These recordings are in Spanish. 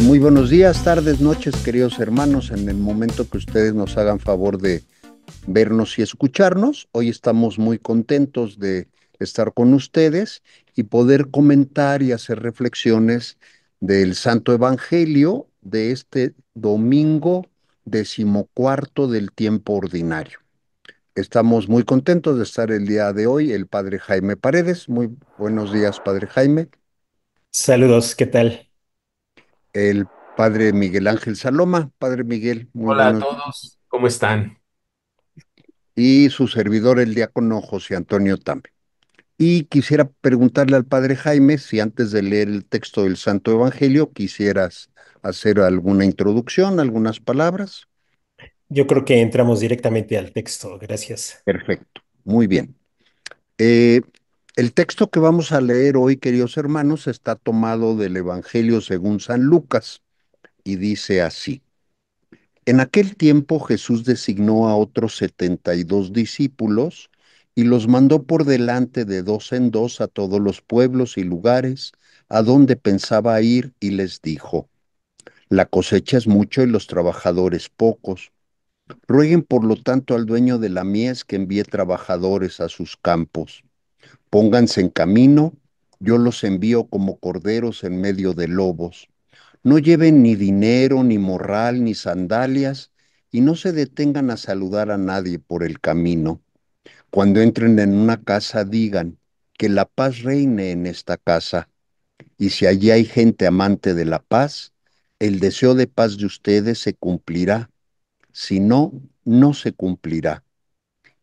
Muy buenos días, tardes, noches, queridos hermanos. En el momento que ustedes nos hagan favor de vernos y escucharnos, hoy estamos muy contentos de estar con ustedes y poder comentar y hacer reflexiones del Santo Evangelio de este domingo 14 del tiempo ordinario. Estamos muy contentos de estar el día de hoy, el Padre Jaime Paredes. Muy buenos días, Padre Jaime. Saludos, ¿qué tal? El Padre Miguel Ángel Saloma. Padre Miguel, muy Hola a buenos días. todos, ¿cómo están? Y su servidor, el diácono José Antonio Tambe. Y quisiera preguntarle al Padre Jaime si antes de leer el texto del Santo Evangelio quisieras hacer alguna introducción, algunas palabras. Yo creo que entramos directamente al texto, gracias. Perfecto, muy bien. Eh, el texto que vamos a leer hoy, queridos hermanos, está tomado del Evangelio según San Lucas y dice así. En aquel tiempo Jesús designó a otros 72 discípulos y los mandó por delante de dos en dos a todos los pueblos y lugares a donde pensaba ir y les dijo, la cosecha es mucho y los trabajadores pocos. Rueguen por lo tanto al dueño de la mies que envíe trabajadores a sus campos. Pónganse en camino, yo los envío como corderos en medio de lobos. No lleven ni dinero, ni morral, ni sandalias, y no se detengan a saludar a nadie por el camino. Cuando entren en una casa, digan, que la paz reine en esta casa. Y si allí hay gente amante de la paz, el deseo de paz de ustedes se cumplirá. Si no, no se cumplirá.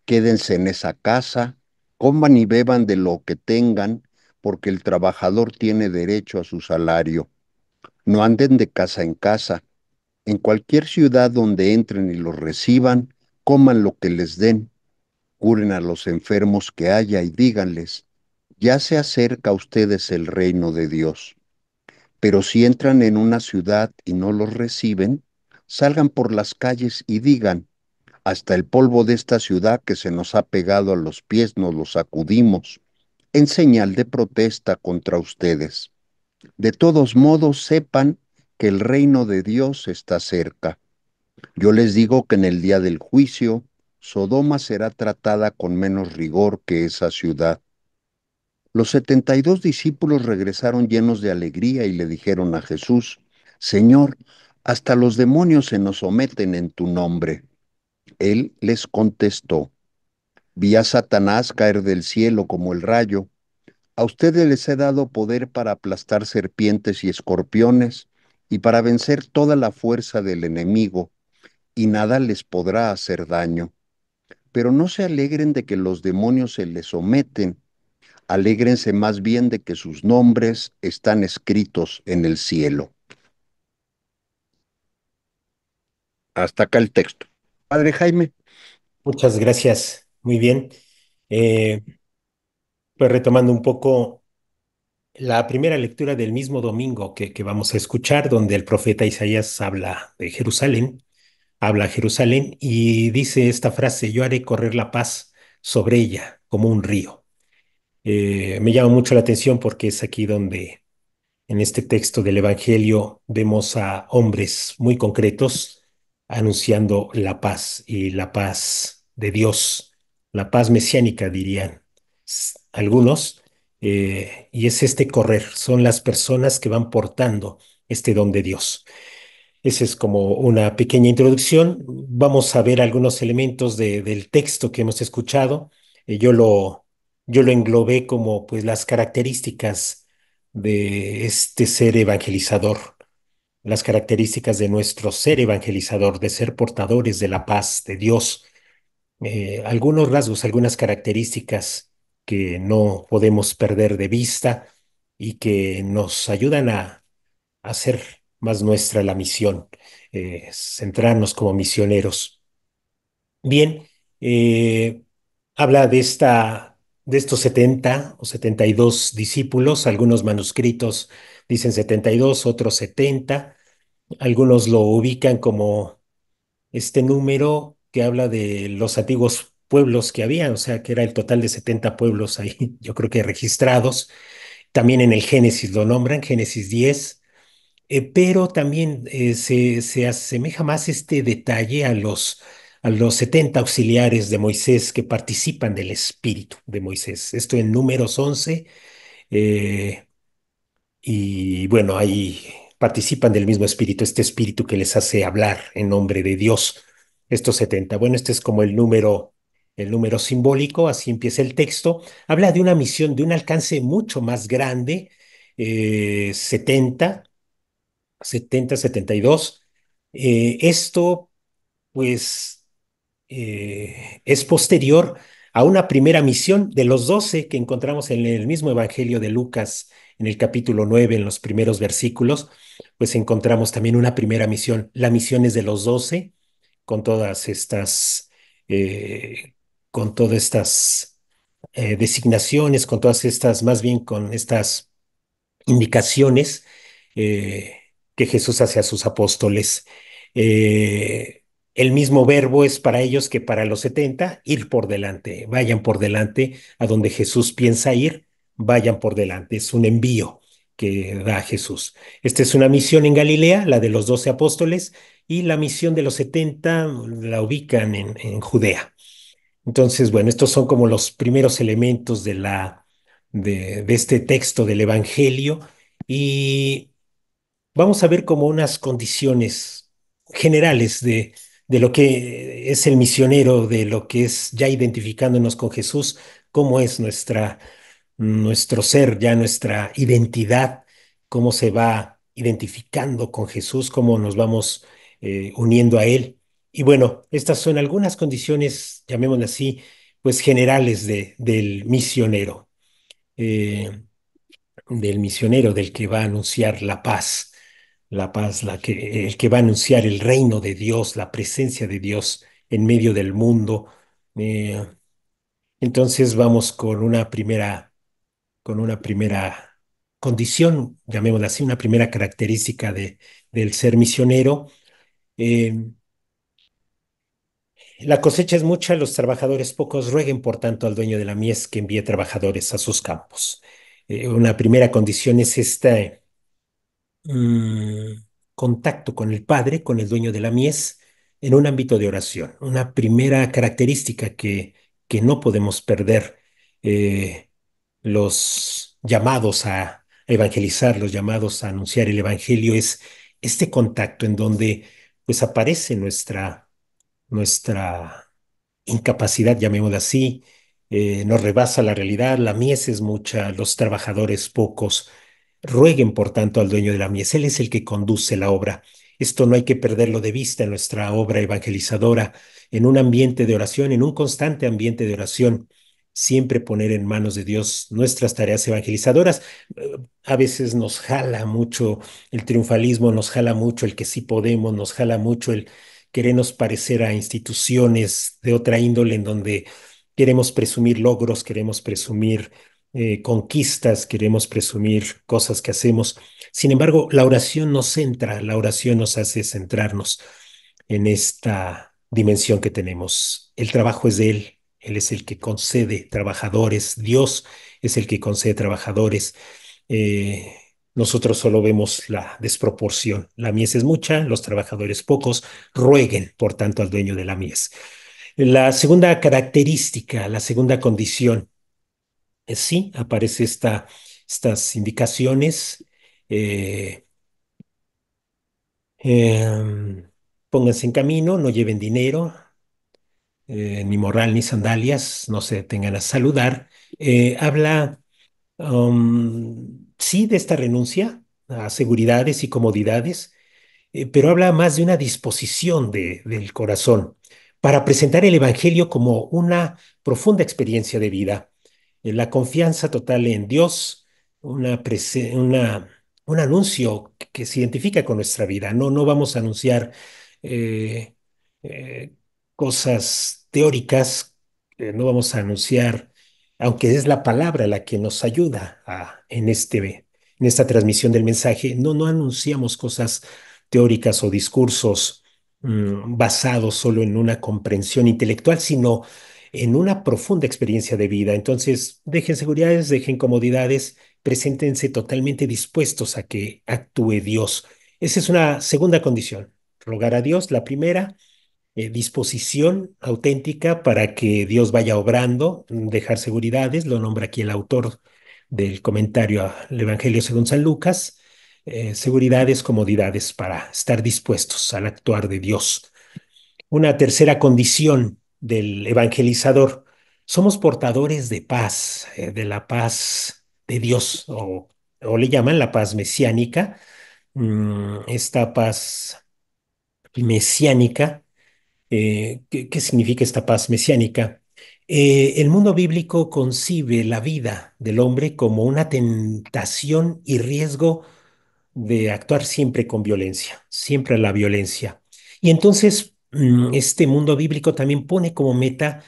Quédense en esa casa, coman y beban de lo que tengan, porque el trabajador tiene derecho a su salario. No anden de casa en casa. En cualquier ciudad donde entren y los reciban, coman lo que les den, curen a los enfermos que haya y díganles, ya se acerca a ustedes el reino de Dios. Pero si entran en una ciudad y no los reciben, salgan por las calles y digan, hasta el polvo de esta ciudad que se nos ha pegado a los pies nos lo sacudimos, en señal de protesta contra ustedes. De todos modos, sepan que el reino de Dios está cerca. Yo les digo que en el día del juicio, Sodoma será tratada con menos rigor que esa ciudad. Los 72 discípulos regresaron llenos de alegría y le dijeron a Jesús, Señor, hasta los demonios se nos someten en tu nombre. Él les contestó, vi a Satanás caer del cielo como el rayo. A ustedes les he dado poder para aplastar serpientes y escorpiones y para vencer toda la fuerza del enemigo, y nada les podrá hacer daño. Pero no se alegren de que los demonios se les someten, alégrense más bien de que sus nombres están escritos en el cielo. Hasta acá el texto. Padre Jaime, Muchas gracias, muy bien. Eh, pues retomando un poco la primera lectura del mismo domingo que vamos a escuchar, donde el profeta Isaías habla de Jerusalén, habla a Jerusalén y dice esta frase, yo haré correr la paz sobre ella como un río. Me llama mucho la atención porque es aquí donde en este texto del Evangelio vemos a hombres muy concretos anunciando la paz y la paz de Dios, la paz mesiánica, dirían algunos, y es este correr, son las personas que van portando este don de Dios. Esa es como una pequeña introducción. Vamos a ver algunos elementos del texto que hemos escuchado. Eh, yo lo, yo lo englobé como pues las características de este ser evangelizador, las características de nuestro ser evangelizador, de ser portadores de la paz de Dios. Algunos rasgos, algunas características que no podemos perder de vista y que nos ayudan a hacer más nuestra la misión, centrarnos como misioneros. Bien, eh, habla de estos 70 o 72 discípulos, algunos manuscritos dicen 72, otros 70, algunos lo ubican como este número que habla de los antiguos pueblos que había, o sea, que era el total de 70 pueblos ahí, yo creo que registrados. También en el Génesis lo nombran, Génesis 10. pero también se asemeja más este detalle a los 70 auxiliares de Moisés que participan del espíritu de Moisés. Esto en Números 11. eh, y bueno, ahí participan del mismo espíritu, este espíritu que les hace hablar en nombre de Dios, estos 70. Bueno, este es como el número simbólico, así empieza el texto. Habla de una misión de un alcance mucho más grande, 70, 70, 72. Esto, pues, es posterior a una primera misión de los 12 que encontramos en el mismo Evangelio de Lucas, en el capítulo 9 en los primeros versículos, pues encontramos también una primera misión. La misión es de los 12 con todas estas, eh, con todas estas designaciones, con todas estas, más bien con estas indicaciones eh, que Jesús hace a sus apóstoles. Eh, el mismo verbo es para ellos que para los 70, ir por delante, vayan por delante a donde Jesús piensa ir, vayan por delante. Es un envío que da Jesús. Esta es una misión en Galilea, la de los 12 apóstoles, y la misión de los 70 la ubican en Judea. Entonces, bueno, estos son como los primeros elementos de este texto del Evangelio y vamos a ver como unas condiciones generales de lo que es el misionero, de lo que es ya identificándonos con Jesús, cómo es nuestro ser, ya nuestra identidad, cómo se va identificando con Jesús, cómo nos vamos uniendo a Él. Y bueno, estas son algunas condiciones, llamémoslas así, pues generales eh, del misionero, del que va a anunciar la paz, el que va a anunciar el reino de Dios, la presencia de Dios en medio del mundo. Eh, entonces vamos con una primera condición, llamémosla así, una primera característica del ser misionero. Eh, la cosecha es mucha, los trabajadores pocos, rueguen por tanto al dueño de la mies que envíe trabajadores a sus campos. Una primera condición es esta mm, contacto con el Padre, con el dueño de la mies, en un ámbito de oración. Una primera característica que no podemos perder. Los llamados a evangelizar, los llamados a anunciar el evangelio es este contacto en donde pues aparece nuestra incapacidad, llamémosla así, nos rebasa la realidad, la mies es mucha, los trabajadores pocos. Rueguen, por tanto, al dueño de la mies. Él es el que conduce la obra. Esto no hay que perderlo de vista en nuestra obra evangelizadora, en un ambiente de oración, en un constante ambiente de oración. Siempre poner en manos de Dios nuestras tareas evangelizadoras. A veces nos jala mucho el triunfalismo, nos jala mucho el que sí podemos, nos jala mucho el querernos parecer a instituciones de otra índole en donde queremos presumir logros, queremos presumir conquistas, queremos presumir cosas que hacemos. Sin embargo, la oración nos centra, la oración nos hace centrarnos en esta dimensión que tenemos. El trabajo es de Él, Él es el que concede trabajadores, Dios es el que concede trabajadores. Eh, Nosotros solo vemos la desproporción. La mies es mucha, los trabajadores pocos. Rueguen, por tanto, al dueño de la mies. La segunda característica, la segunda condición, sí, aparece estas indicaciones. eh, Pónganse en camino, no lleven dinero, ni morral, ni sandalias, no se detengan a saludar. Habla, sí, de esta renuncia a seguridades y comodidades, pero habla más de una disposición del corazón para presentar el Evangelio como una profunda experiencia de vida. La confianza total en Dios, un anuncio que se identifica con nuestra vida. No, no vamos a anunciar eh, eh, cosas teóricas, no vamos a anunciar, aunque es la palabra la que nos ayuda en esta transmisión del mensaje, no, no anunciamos cosas teóricas o discursos basados solo en una comprensión intelectual, sino en una profunda experiencia de vida. Entonces, dejen seguridades, dejen comodidades, preséntense totalmente dispuestos a que actúe Dios. Esa es una segunda condición. Rogar a Dios, la primera, disposición auténtica para que Dios vaya obrando, dejar seguridades, lo nombra aquí el autor del comentario al Evangelio según San Lucas, seguridades, comodidades para estar dispuestos al actuar de Dios. Una tercera condición del evangelizador, somos portadores de paz, de la paz de Dios, o le llaman la paz mesiánica. Esta paz mesiánica, ¿qué significa esta paz mesiánica? El mundo bíblico concibe la vida del hombre como una tentación y riesgo de actuar siempre con violencia, siempre la violencia. Y entonces, este mundo bíblico también pone como meta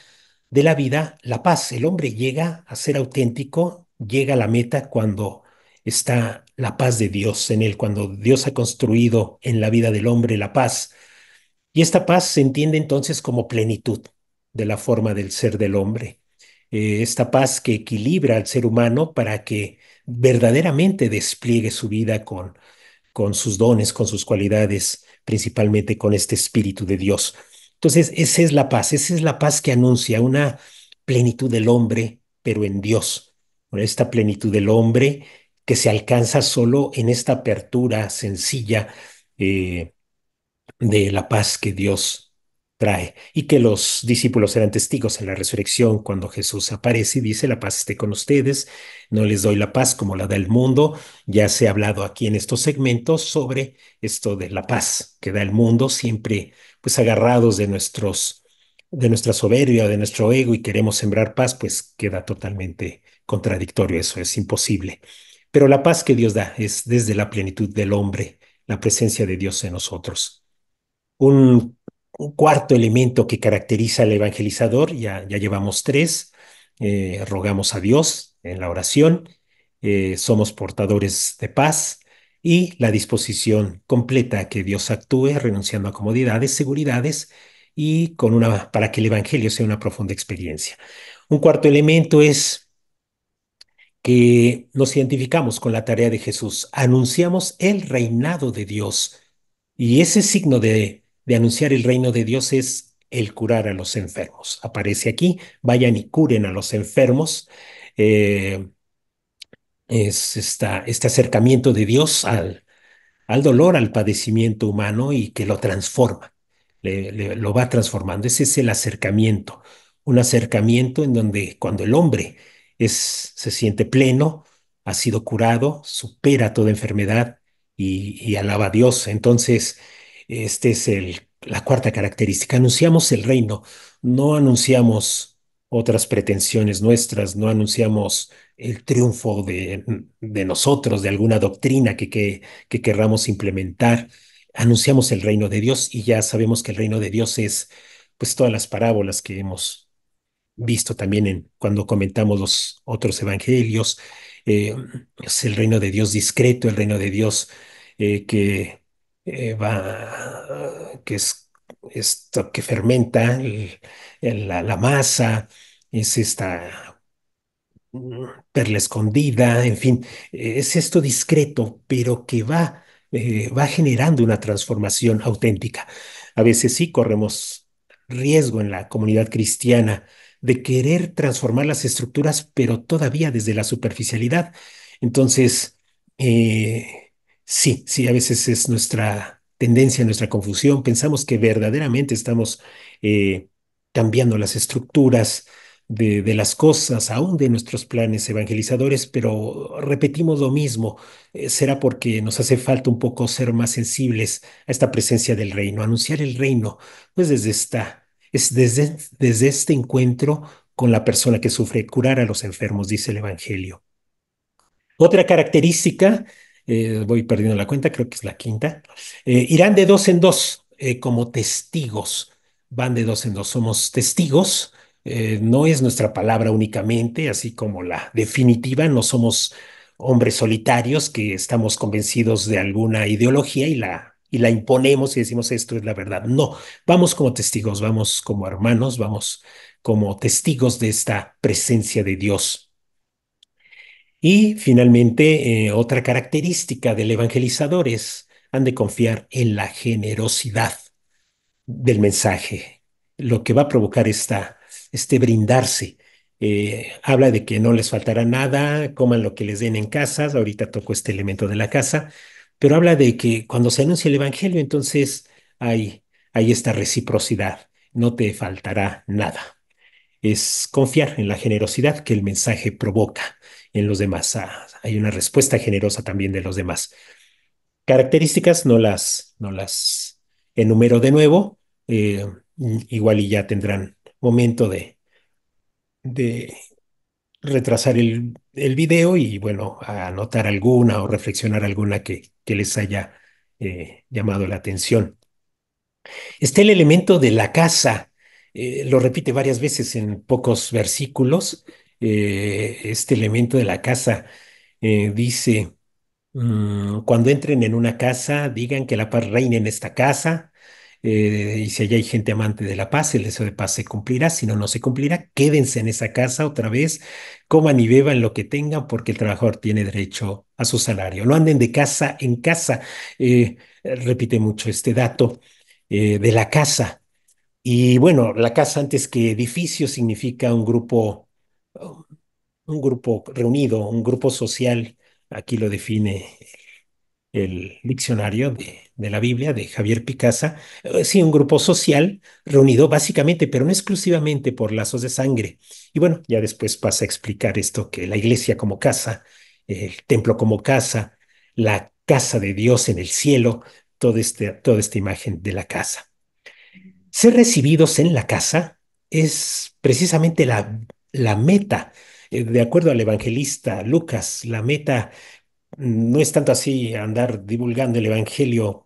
de la vida la paz. El hombre llega a ser auténtico, llega a la meta cuando está la paz de Dios en él, cuando Dios ha construido en la vida del hombre la paz. Y esta paz se entiende entonces como plenitud de la forma del ser del hombre. Esta paz que equilibra al ser humano para que verdaderamente despliegue su vida con sus dones, con sus cualidades, principalmente con este Espíritu de Dios. Entonces, esa es la paz que anuncia una plenitud del hombre, pero en Dios. Bueno, esta plenitud del hombre que se alcanza solo en esta apertura sencilla, eh, de la paz que Dios trae y que los discípulos eran testigos en la resurrección cuando Jesús aparece y dice, la paz esté con ustedes, no les doy la paz como la da el mundo. Ya se ha hablado aquí en estos segmentos sobre esto de la paz que da el mundo, siempre pues agarrados de nuestra soberbia, de nuestro ego y queremos sembrar paz, pues queda totalmente contradictorio, eso es imposible. Pero la paz que Dios da es desde la plenitud del hombre, la presencia de Dios en nosotros. Un cuarto elemento que caracteriza al evangelizador, ya llevamos tres, rogamos a Dios en la oración, somos portadores de paz y la disposición completa a que Dios actúe, renunciando a comodidades, seguridades y para que el evangelio sea una profunda experiencia. Un cuarto elemento es que nos identificamos con la tarea de Jesús, anunciamos el reinado de Dios y ese signo de anunciar el reino de Dios es el curar a los enfermos. Aparece aquí, vayan y curen a los enfermos. Eh, es este acercamiento de Dios al dolor, al padecimiento humano y que lo transforma, lo va transformando. Ese es el acercamiento, un acercamiento en donde cuando el hombre se siente pleno, ha sido curado, supera toda enfermedad y alaba a Dios. Entonces, este es la cuarta característica. Anunciamos el reino, no anunciamos otras pretensiones nuestras, no anunciamos el triunfo de nosotros, de alguna doctrina que querramos implementar. Anunciamos el reino de Dios y ya sabemos que el reino de Dios es pues todas las parábolas que hemos visto también cuando comentamos los otros evangelios. eh, es el reino de Dios discreto, el reino de Dios que que es esto que fermenta la masa, es esta perla escondida, en fin, es esto discreto, pero que va generando una transformación auténtica. A veces sí corremos riesgo en la comunidad cristiana de querer transformar las estructuras, pero todavía desde la superficialidad. Entonces, sí, a veces es nuestra tendencia, nuestra confusión. Pensamos que verdaderamente estamos cambiando las estructuras de las cosas, aún de nuestros planes evangelizadores, pero repetimos lo mismo. Será porque nos hace falta un poco ser más sensibles a esta presencia del reino, anunciar el reino, pues desde este encuentro con la persona que sufre, curar a los enfermos, dice el Evangelio. Otra característica, voy perdiendo la cuenta, creo que es la quinta, irán de dos en dos como testigos, van de dos en dos, somos testigos, no es nuestra palabra únicamente, así como la definitiva, no somos hombres solitarios que estamos convencidos de alguna ideología y la imponemos y decimos esto es la verdad. No, vamos como testigos, vamos como hermanos, vamos como testigos de esta presencia de Dios. Y finalmente, otra característica del evangelizador es han de confiar en la generosidad del mensaje, lo que va a provocar este brindarse. Habla de que no les faltará nada, coman lo que les den en casa, ahorita tocó este elemento de la casa, pero habla de que cuando se anuncia el Evangelio, entonces hay, hay esta reciprocidad, no te faltará nada. Es confiar en la generosidad que el mensaje provoca en los demás. Hay una respuesta generosa también de los demás. Características no las enumero de nuevo. Igual y ya tendrán momento de retrasar el video y bueno, anotar alguna o reflexionar alguna que les haya llamado la atención. Está el elemento de la casa. Lo repite varias veces en pocos versículos. Este elemento de la casa dice. Cuando entren en una casa, digan que la paz reine en esta casa. Y si allá hay gente amante de la paz, el deseo de paz se cumplirá. Si no, no se cumplirá. Quédense en esa casa otra vez, coman y beban lo que tengan, porque el trabajador tiene derecho a su salario. No anden de casa en casa. Repite mucho este dato de la casa. Y bueno, la casa antes que edificio significa un grupo reunido, un grupo social. Aquí lo define el diccionario de la Biblia de Javier Picasa. Sí, un grupo social reunido básicamente, pero no exclusivamente por lazos de sangre. Y bueno, ya después pasa a explicar esto, que la iglesia como casa, el templo como casa, la casa de Dios en el cielo, toda esta imagen de la casa. Ser recibidos en la casa es precisamente la meta. De acuerdo al evangelista Lucas, la meta no es tanto así andar divulgando el evangelio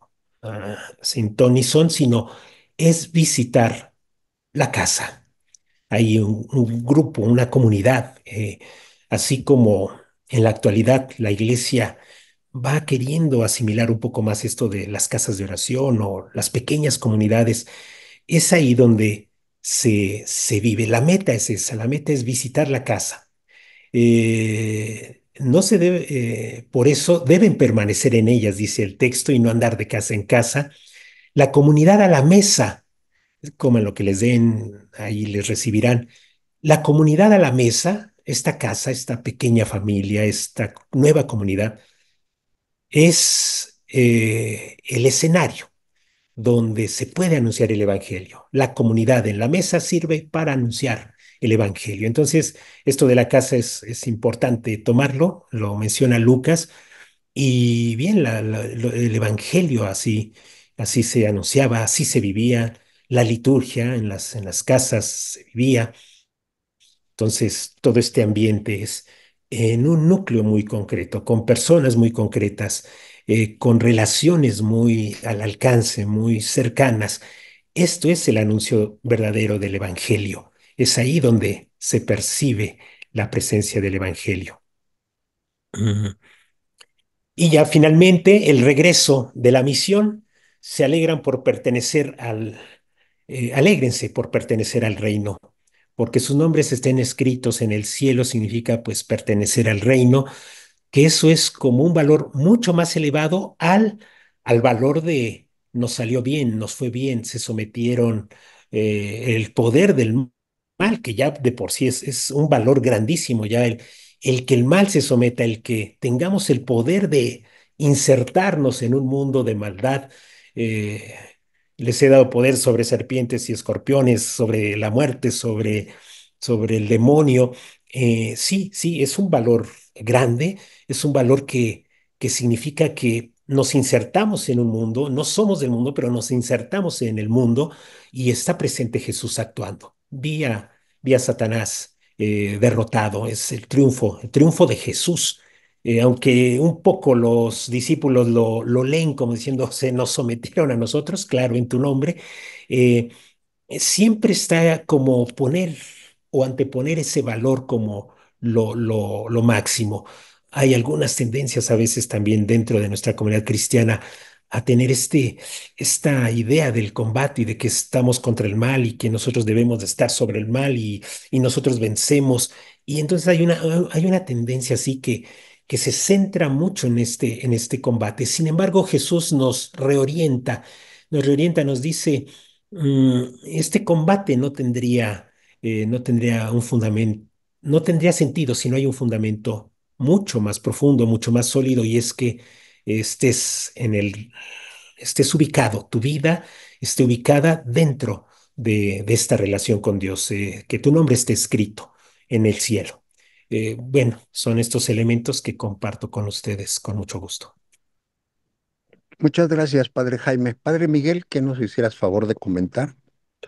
sin ton ni son, sino es visitar la casa. Hay un grupo, una comunidad, así como en la actualidad la iglesia va queriendo asimilar un poco más esto de las casas de oración o las pequeñas comunidades. Es ahí donde se vive. La meta es esa, la meta es visitar la casa. No se debe, por eso deben permanecer en ellas, dice el texto, y no andar de casa en casa. La comunidad a la mesa, coman lo que les den, ahí les recibirán. La comunidad a la mesa, esta casa, esta pequeña familia, esta nueva comunidad, es el escenario donde se puede anunciar el Evangelio. La comunidad en la mesa sirve para anunciar el Evangelio. Entonces, esto de la casa es importante tomarlo, lo menciona Lucas, y bien, el Evangelio así se anunciaba, así se vivía, la liturgia en las casas se vivía. Entonces, todo este ambiente es en un núcleo muy concreto, con personas muy concretas, con relaciones muy al alcance, muy cercanas. Esto es el anuncio verdadero del Evangelio. Es ahí donde se percibe la presencia del Evangelio. Mm. Y ya finalmente el regreso de la misión, se alegran por pertenecer alégrense por pertenecer al reino, porque sus nombres estén escritos en el cielo significa pues pertenecer al reino, que eso es como un valor mucho más elevado al valor de nos salió bien, nos fue bien, se sometieron, el poder del mal, que ya de por sí es un valor grandísimo, ya el que el mal se someta, el que tengamos el poder de insertarnos en un mundo de maldad. eh, Les he dado poder sobre serpientes y escorpiones, sobre la muerte, sobre el demonio. Sí, sí, es un valor grande, es un valor que significa que nos insertamos en un mundo, no somos del mundo, pero nos insertamos en el mundo y está presente Jesús actuando. Vía Satanás derrotado, es el triunfo de Jesús. Aunque un poco los discípulos lo leen como diciendo, se nos sometieron a nosotros, claro, en tu nombre, eh, siempre está como poner o anteponer ese valor como lo máximo. Hay algunas tendencias a veces también dentro de nuestra comunidad cristiana a tener esta idea del combate y de que estamos contra el mal y que nosotros debemos de estar sobre el mal y nosotros vencemos. Y entonces hay una tendencia así que se centra mucho en este combate. Sin embargo, Jesús nos reorienta, nos dice, este combate no tendría un fundamento, no tendría sentido si no hay un fundamento mucho más profundo, mucho más sólido, y es que estés estés ubicado, tu vida esté ubicada dentro de esta relación con Dios, que tu nombre esté escrito en el cielo. Bueno, son estos elementos que comparto con ustedes con mucho gusto. Muchas gracias, Padre Jaime. Padre Miguel, que nos hicieras favor de comentar.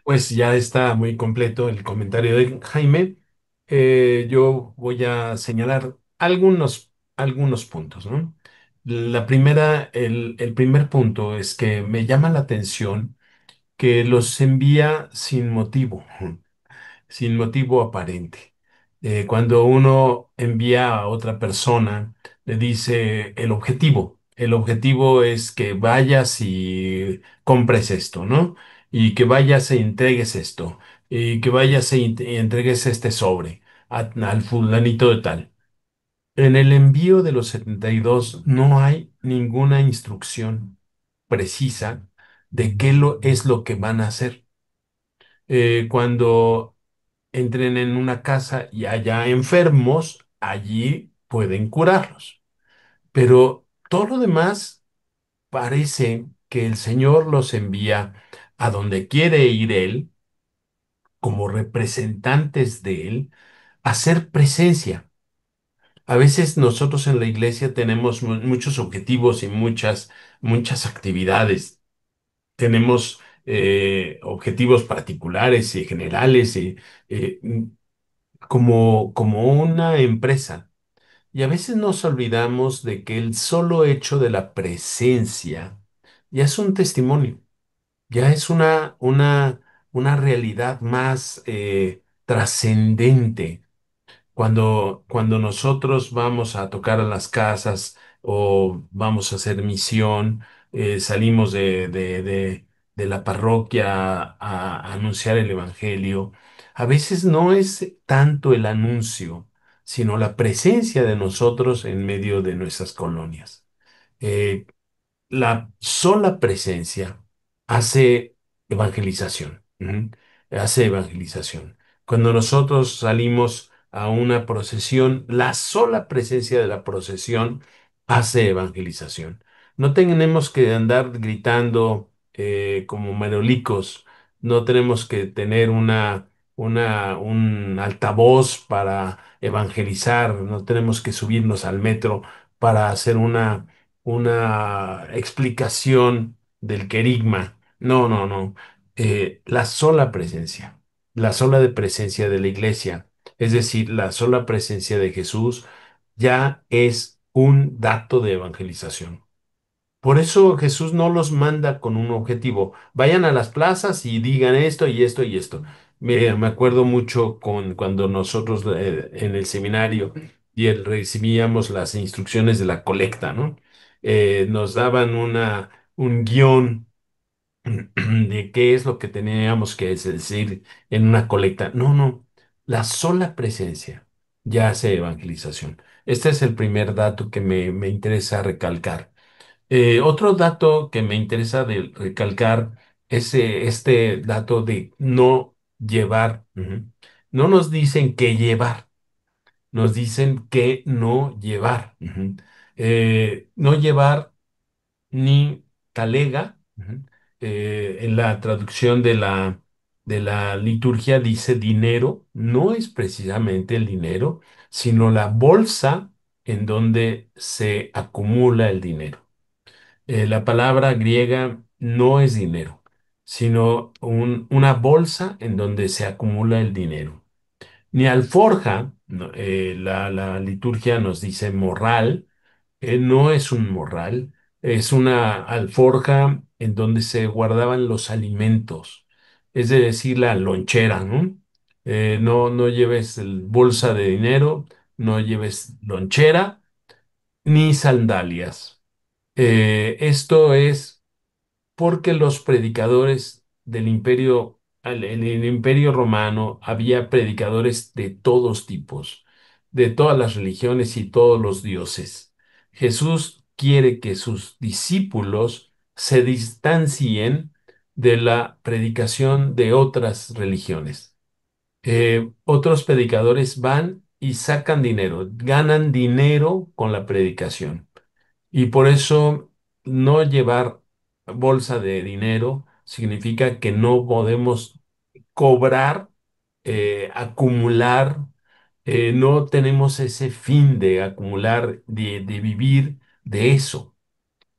Pues ya está muy completo el comentario de Jaime. Yo voy a señalar algunos puntos, ¿no? La primera, el primer punto es que me llama la atención que los envía sin motivo aparente. Cuando uno envía a otra persona, le dice el objetivo. El objetivo es que vayas y compres esto, ¿no? Y que vayas e entregues esto. Y que vayas y entregues este sobre al fulanito de tal. En el envío de los 72 no hay ninguna instrucción precisa de es lo que van a hacer. Cuando entren en una casa y haya enfermos, allí pueden curarlos. Pero todo lo demás parece que el Señor los envía a donde quiere ir Él, como representantes de Él, a hacer presencia. A veces nosotros en la iglesia tenemos muchos objetivos y muchas actividades. Tenemos objetivos particulares y generales y eh, como una empresa. Y a veces nos olvidamos de que el solo hecho de la presencia ya es un testimonio, ya es una realidad más trascendente cuando nosotros vamos a tocar a las casas o vamos a hacer misión, salimos de la parroquia a anunciar el evangelio, a veces no es tanto el anuncio, sino la presencia de nosotros en medio de nuestras colonias. Eh, la sola presencia hace evangelización. Ujú. Hace evangelización. Cuando nosotros salimos a una procesión, la sola presencia de la procesión hace evangelización. No tenemos que andar gritando como merolicos, no tenemos que tener un altavoz para evangelizar, no tenemos que subirnos al metro para hacer una explicación del querigma. No, no, no. La sola presencia, la sola de presencia de la iglesia, es decir, la sola presencia de Jesús, ya es un dato de evangelización. Por eso Jesús no los manda con un objetivo. Vayan a las plazas y digan esto y esto y esto. Me acuerdo mucho cuando nosotros en el seminario recibíamos las instrucciones de la colecta, ¿no? Nos daban un guión de qué es lo que teníamos que decir en una colecta. No, no. La sola presencia ya hace evangelización. Este es el primer dato que me interesa recalcar. Otro dato que me interesa recalcar es este dato de no llevar. Ujú. No nos dicen qué llevar, nos dicen qué no llevar. Ujú. No llevar ni talega. Ujú. En la traducción de la liturgia dice dinero, no es precisamente el dinero, sino la bolsa en donde se acumula el dinero. La palabra griega no es dinero, sino una bolsa en donde se acumula el dinero. Ni alforja, no, la liturgia nos dice morral, no es un morral, es una alforja en donde se guardaban los alimentos, es decir, la lonchera, ¿no? No lleves bolsa de dinero, no lleves lonchera ni sandalias. Esto es porque los predicadores del en el imperio romano había predicadores de todos tipos. de todas las religiones y todos los dioses. Jesús quiere que sus discípulos se distancien de la predicación de otras religiones. Otros predicadores van y sacan dinero, ganan dinero con la predicación. Y por eso no llevar bolsa de dinero significa que no podemos cobrar, acumular, no tenemos ese fin de acumular, de vivir de eso.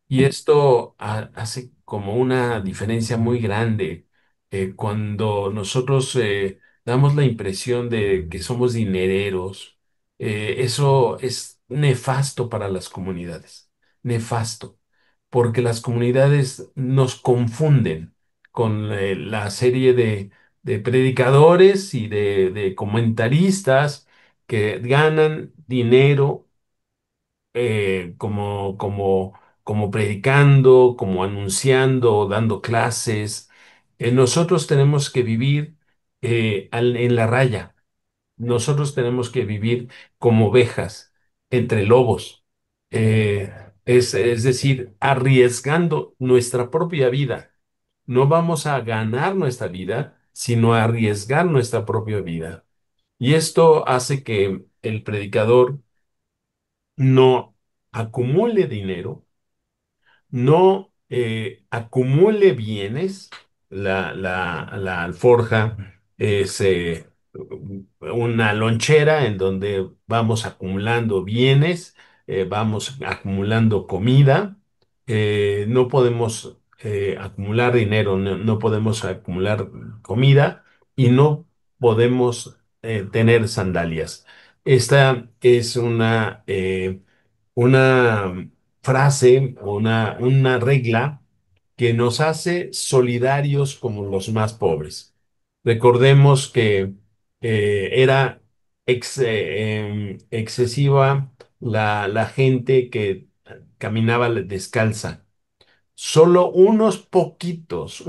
Y esto hace como una diferencia muy grande cuando nosotros damos la impresión de que somos dinereros. Eso es nefasto para las comunidades, nefasto, porque las comunidades nos confunden con la serie de predicadores y de comentaristas que ganan dinero como predicando, como anunciando, dando clases. Nosotros tenemos que vivir en la raya. Nosotros tenemos que vivir como ovejas entre lobos. Eh, es decir, arriesgando nuestra propia vida. No vamos a ganar nuestra vida, sino a arriesgar nuestra propia vida. Y esto hace que el predicador no acumule dinero, no acumule bienes. La alforja es una lonchera en donde vamos acumulando bienes, vamos acumulando comida. No podemos acumular dinero, no podemos acumular comida y no podemos tener sandalias. Esta es una frase, una regla que nos hace solidarios como los más pobres. Recordemos que era excesiva la gente que caminaba descalza. Solo unos poquitos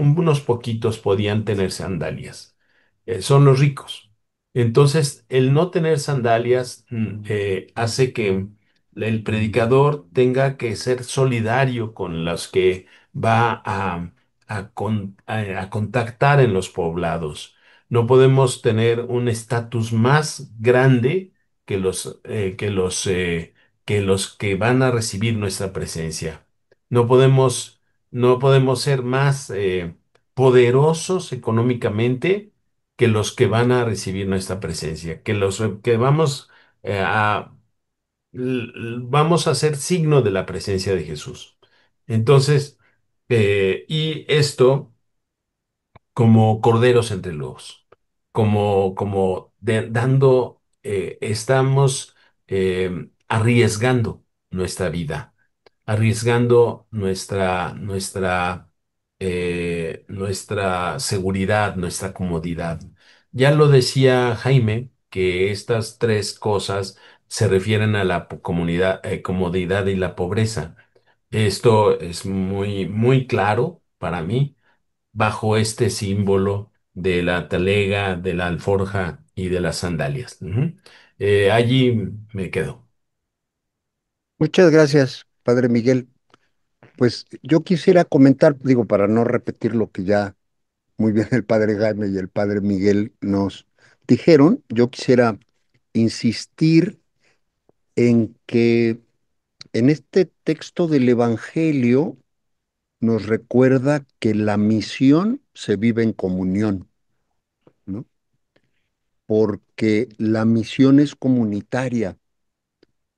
podían tener sandalias. Son los ricos. Entonces, el no tener sandalias hace que el predicador tenga que ser solidario con los que va a contactar en los poblados. No podemos tener un estatus más grande que los que van a recibir nuestra presencia. No podemos no podemos ser más poderosos económicamente que los que van a recibir nuestra presencia, que los que vamos a ser signo de la presencia de Jesús. Entonces, y esto como corderos entre lobos, estamos arriesgando nuestra vida, arriesgando nuestra seguridad, nuestra comodidad. Ya lo decía Jaime, que estas tres cosas se refieren a la comodidad y la pobreza. Esto es muy, muy claro para mí bajo este símbolo de la talega, de la alforja y de las sandalias. Ujú. Allí me quedo. Muchas gracias, Padre Miguel. Pues yo quisiera comentar, digo, para no repetir lo que ya muy bien el Padre Jaime y el Padre Miguel nos dijeron, yo quisiera insistir en que en este texto del Evangelio nos recuerda que la misión se vive en comunión, ¿no? Porque la misión es comunitaria,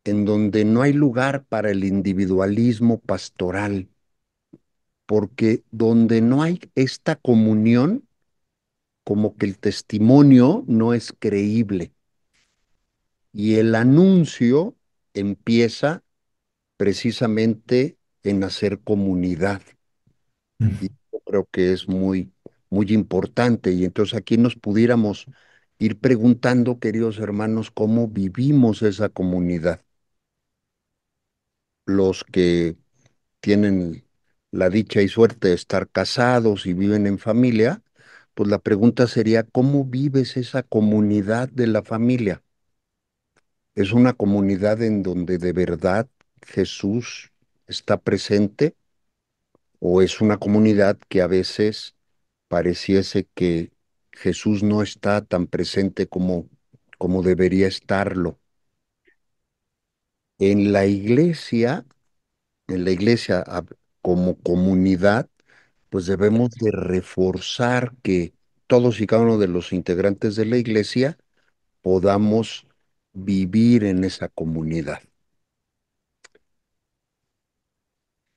en donde no hay lugar para el individualismo pastoral, porque donde no hay esta comunión, como que el testimonio no es creíble y el anuncio empieza precisamente en hacer comunidad. Y yo creo que es muy, muy importante. Y entonces aquí nos pudiéramos ir preguntando, queridos hermanos, cómo vivimos esa comunidad. Los que tienen la dicha y suerte de estar casados y viven en familia, pues la pregunta sería, ¿cómo vives esa comunidad de la familia? Es una comunidad en donde de verdad Jesús está presente, o es una comunidad que a veces pareciese que Jesús no está tan presente como debería estarlo. En la iglesia, en la iglesia como comunidad, pues debemos de reforzar que todos y cada uno de los integrantes de la iglesia podamos vivir en esa comunidad.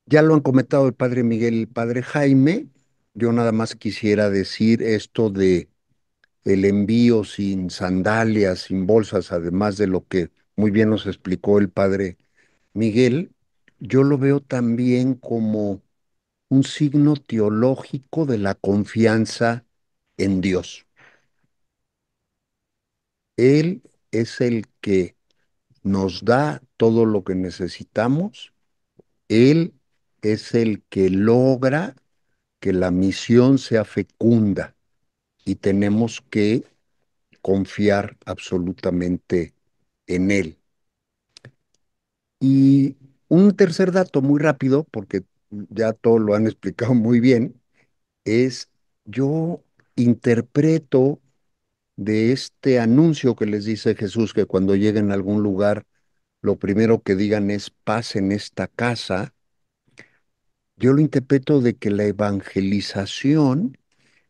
Ya lo han comentado el padre Miguel y el padre Jaime. Yo nada más quisiera decir esto de el envío sin sandalias, sin bolsas, además de lo que muy bien nos explicó el padre Miguel. Yo lo veo también como un signo teológico de la confianza en Dios. Él es el que nos da todo lo que necesitamos. Él es el que logra que la misión sea fecunda y tenemos que confiar absolutamente en Él. Y un tercer dato muy rápido, porque ya todo lo han explicado muy bien, es yo interpreto de este anuncio que les dice Jesús que cuando lleguen a algún lugar, lo primero que digan es paz en esta casa. Yo lo interpreto de que la evangelización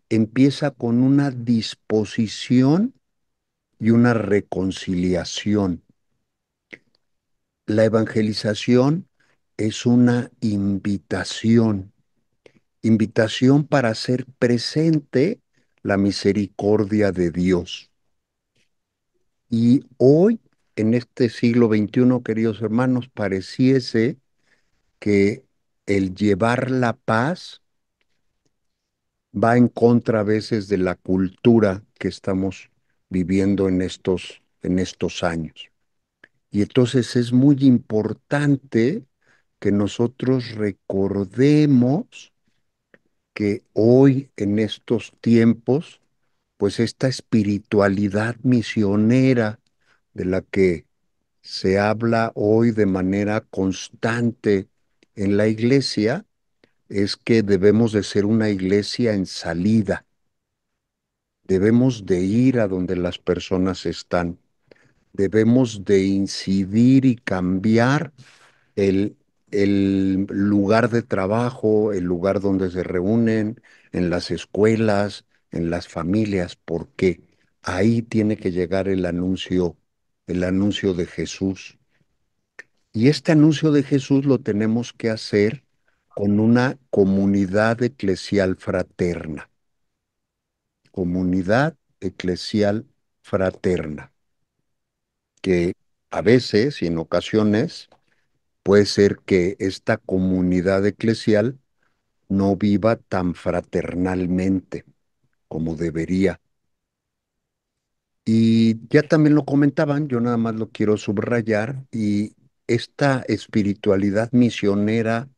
empieza con una disposición y una reconciliación. La evangelización es una invitación, invitación para hacer presente la misericordia de Dios. Y hoy, en este siglo XXI, queridos hermanos, pareciese que el llevar la paz va en contra a veces de la cultura que estamos viviendo en estos años. Y entonces es muy importante que nosotros recordemos que hoy, en estos tiempos, pues esta espiritualidad misionera de la que se habla hoy de manera constante en la iglesia, es que debemos de ser una iglesia en salida. Debemos de ir a donde las personas están. Debemos de incidir y cambiar el, el lugar de trabajo, el lugar donde se reúnen, en las escuelas, en las familias, porque ahí tiene que llegar el anuncio de Jesús. Y este anuncio de Jesús lo tenemos que hacer con una comunidad eclesial fraterna, comunidad eclesial fraterna, que a veces y en ocasiones puede ser que esta comunidad eclesial no viva tan fraternalmente como debería. Y ya también lo comentaban, yo nada más lo quiero subrayar, y esta espiritualidad misionera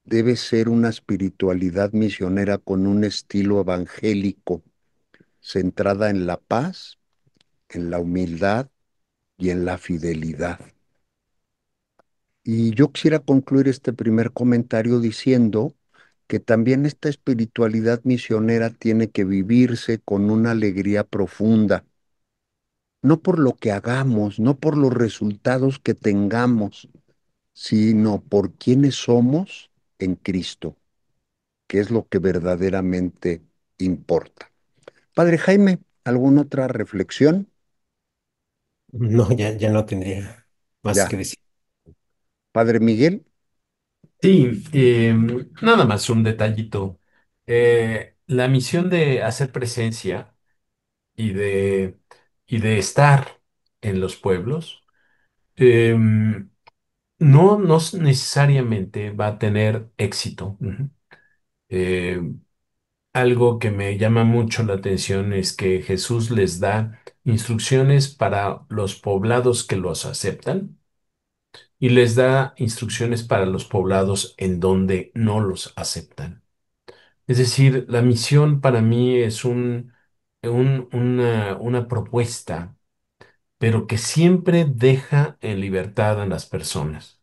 debe ser una espiritualidad misionera con un estilo evangélico, centrada en la paz, en la humildad y en la fidelidad. Y yo quisiera concluir este primer comentario diciendo que también esta espiritualidad misionera tiene que vivirse con una alegría profunda, no por lo que hagamos, no por los resultados que tengamos, sino por quienes somos en Cristo, que es lo que verdaderamente importa. Padre Jaime, ¿alguna otra reflexión? No, ya no tendría más Ya. que decir. Padre Miguel, Sí, nada más un detallito. La misión de hacer presencia y y de estar en los pueblos no necesariamente va a tener éxito. Ujú. Eh, Algo que me llama mucho la atención es que Jesús les da instrucciones para los poblados que los aceptan y les da instrucciones para los poblados en donde no los aceptan. Es decir, la misión para mí es una propuesta pero que siempre deja en libertad a las personas.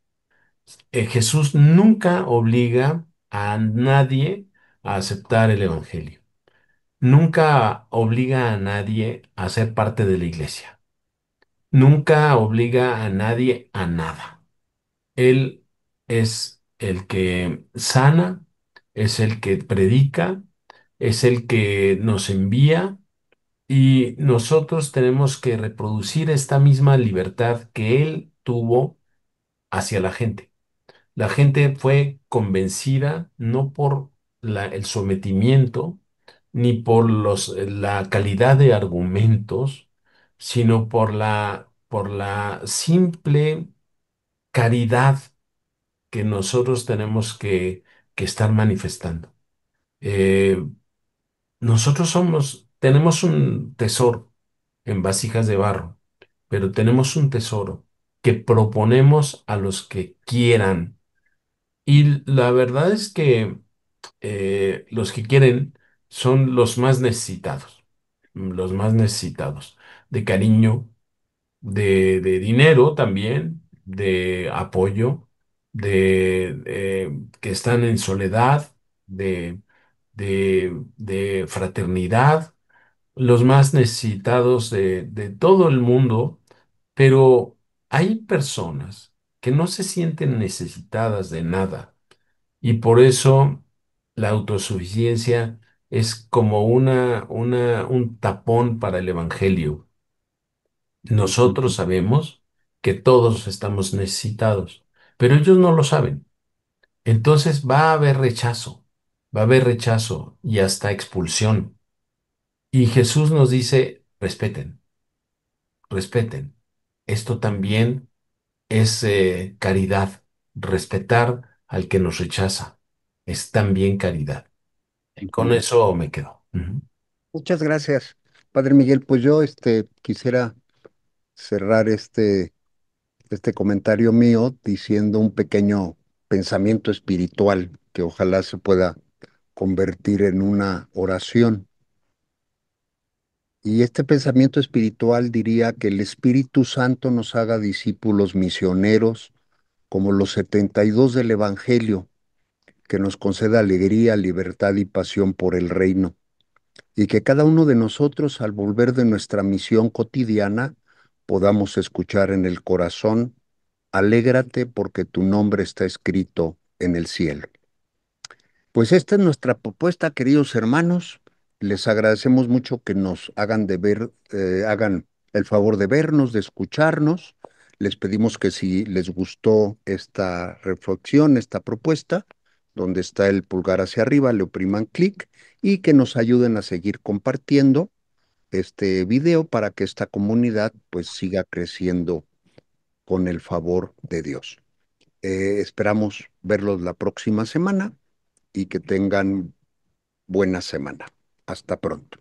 Jesús nunca obliga a nadie a aceptar el Evangelio. Nunca obliga a nadie a ser parte de la iglesia. Nunca obliga a nadie a nada. Él es el que sana, es el que predica, es el que nos envía y nosotros tenemos que reproducir esta misma libertad que Él tuvo hacia la gente. La gente fue convencida no por el sometimiento ni por la calidad de argumentos, sino por la simple caridad que nosotros tenemos que estar manifestando. Eh, nosotros tenemos un tesoro en vasijas de barro, pero tenemos un tesoro que proponemos a los que quieran. Y la verdad es que los que quieren son los más necesitados de cariño, de dinero también, de apoyo, que están en soledad, de fraternidad, los más necesitados de todo el mundo, pero hay personas que no se sienten necesitadas de nada y por eso la autosuficiencia es como un tapón para el evangelio. Nosotros sabemos que todos estamos necesitados, pero ellos no lo saben. Entonces va a haber rechazo y hasta expulsión. Y Jesús nos dice, respeten, respeten. Esto también es caridad. Respetar al que nos rechaza es también caridad. Y con Ujú. eso me quedo. Ujú. Muchas gracias, Padre Miguel. Pues yo quisiera cerrar este comentario mío diciendo un pequeño pensamiento espiritual que ojalá se pueda convertir en una oración. Y este pensamiento espiritual diría que el Espíritu Santo nos haga discípulos misioneros como los 72 del Evangelio, que nos conceda alegría, libertad y pasión por el reino. Y que cada uno de nosotros, al volver de nuestra misión cotidiana, podamos escuchar en el corazón: alégrate porque tu nombre está escrito en el cielo. Pues esta es nuestra propuesta, queridos hermanos. Les agradecemos mucho que nos hagan el favor de vernos, de escucharnos. Les pedimos que si les gustó esta reflexión, esta propuesta, donde está el pulgar hacia arriba, le opriman clic y que nos ayuden a seguir compartiendo este video para que esta comunidad pues siga creciendo con el favor de Dios. Esperamos verlos la próxima semana y que tengan buena semana. Hasta pronto.